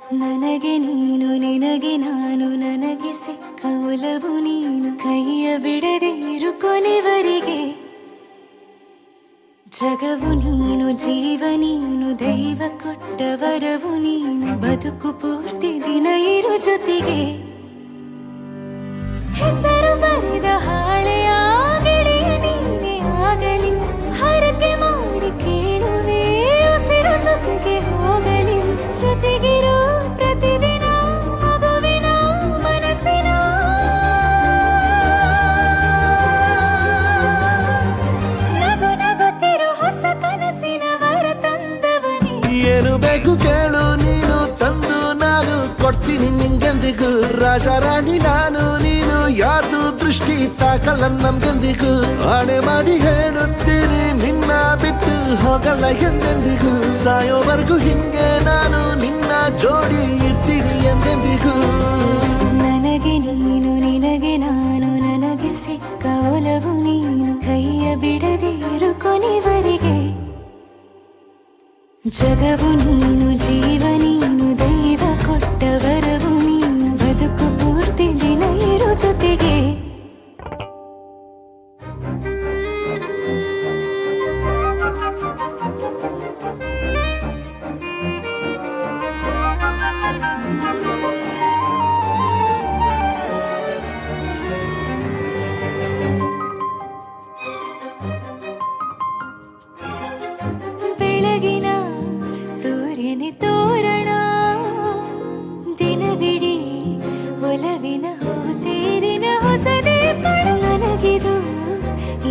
ನನಗೆ ನೀನು ನಿನಗೆ ನಾನು ನನಗೆ ಸಿಕ್ಕ ಒಲವು ನೀನು ಕೈಯ ಬಿಡದೆ ಇರು ಕೊನೆವರೆಗೆ ಜಗವು ನೀನು ಜೀವ ನೀನು ದೈವ ಕೊಟ್ಟ ವರವು ನೀನು ಬದುಕು ಪೂರ್ತಿ ದಿನ ಇರು ಜೊತೆಗೆ ಹೆಸರು ಬರೆದ ಹಾಳೆಯ ಗೆಳೆಯ ನೀನೇ ಆಗಲಿ ಹರಕೆ ಮಾಡಿ ಕೇಳುವೆ ಉಸಿರು ಜೊತೆಗೆ ಹೋಗಲಿ ಜೊತೆಗಿರೋ ಪ್ರತಿದಿನ ಮಗುವಿನ ಮನಸ್ಸಿನ ನಗು ನಗುತ್ತಿರೋ ಹೊಸ ಕನಸಿನ ವರ ತಂದವನೇ ಏನು ಬೇಕು ಕೇಳು ನೀನು ತಂದು ನಾನು ಕೊಡ್ತೀನಿ ನಿಂಗೆಂದಿಗೂ ರಾಜ ರಾಣಿ ನಾನು ನೀನು ಯಾರ್ದು ದೃಷ್ಟಿ ತಾಕಲ್ಲ ನಮ್ಗೆಂದಿಗೂ ಆಣೆ ಮಾಡಿ ಹೇಳುತ್ತೀನಿ ನಿನ್ನ ಬಿಟ್ಟು ಹೋಗಲ್ಲ ಎಂದೆಂದಿಗೂ ಸಾಯೋವರೆಗೂ ಹಿಂಗೆ ನಾನು ನಿನ್ನ ಜೋಡಿ ಇರ್ತೀನಿ ಎಂದೆಂದಿಗೂ ನನಗೆ ನೀನು ನಿನಗೆ ನಾನು ನನಗೆ ಸಿಕ್ಕ ಒಲವು ನೀನು ಕೈಯ ಬಿಡದೆ ಇರು ಕೊನೆವರೆಗೆ ಜಗವು ನೀನು ಜೀವ ನೀನು ದೈವ ಕೊಟ್ಟ ವರವು ನೀನು ಬದುಕು ಪೂರ್ತಿ ದಿನ ಇರು ಜೊತೆಗೆ ಬೆಳಗಿನ ಸೂರ್ಯನ ತೋರಣ ದಿನವಿಡೀ ಒಲವಿನ ಹೋತೇರಿನ ಹೊಸದೇ ನನಗಿದು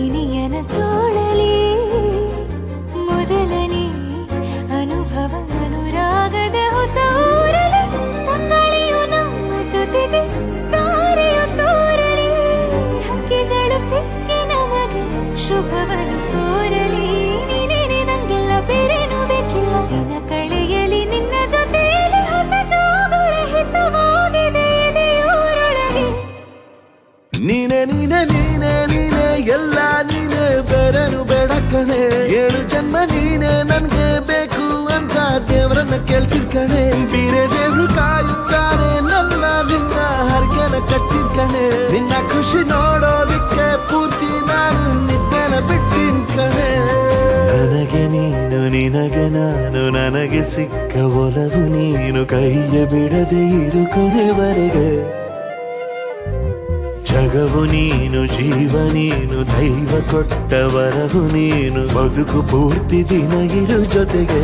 ಇನಿಯನ ತೋಳಲಿ ಮೊದಲನೇ ಅನುಭವ ಅನುರಾಗದ ಹೊಸ ಊರಲಿ ತಂಗಳಿಯು ನಮ್ಮ ಜೊತೆಗೆ ತಾರೆಯು ತೋರಲಿ ಹಕ್ಕಿಗಳು ಸಿಕ್ಕಿ ನಮಗೆ ಶುಭವನ್ನು ಕೋರಲಿ ನೀನೇನೆ ನಂಗೆಲ್ಲ ಬೇರೇನು ಬೇಕಿಲ್ಲ ದಿನ ಕಳೆಯಲಿ ನಿನ್ನ ಜೊತೆಯಲ್ಲಿ ಹೊಸ ಜೋಗುಳ ಹಿತವಾಗಿದೆ ಎದೆಯೂರೊಳಗೆ ನೀನೆ ನೀನೆ ನೀನೆ ನೀನೆ ಎಲ್ಲ ನೀನೆ ಬೇರೆನು ಬೇಡ ಕಣೆ ಏಳು ಜನ್ಮ ನೀನೆ ನನ್ಗೆ ಬೇಕು ಅಂತ ದೇವರನ್ನ ಕೇಳ್ತೀನಿ ಕಣೆ ಬೇರೆ ದೇವ್ರು ಕಾಯುತ್ತಾರೆ ನನ್ನ ನಿನ್ನ ಹರ್ಗೆನ ಕಟ್ಟಿನ ಕಣೆ ನಿನ್ನ ಖುಷಿ ನೋಡೋದಿಕ್ಕೆ ಪೂರ್ತಿ ನಾನು ನಿದ್ದೆನ ಬಿಟ್ಟಿನ ಕಣೆ ನನಗೆ ನೀನು ನಿನಗೆ ನಾನು ನನಗೆ ಸಿಕ್ಕ ಒಲವು ನೀನು ಕೈಯ ಬಿಡದೆ ಇರು ಕೊನೆವರೆಗೆ ಜಗವು ನೀನು ಜೀವ ನೀನು ದೈವ ಕೊಟ್ಟ ವರವು ನೀನು ಬದುಕು ಪೂರ್ತಿ ದಿನ ಇರು ಜೊತೆಗೆ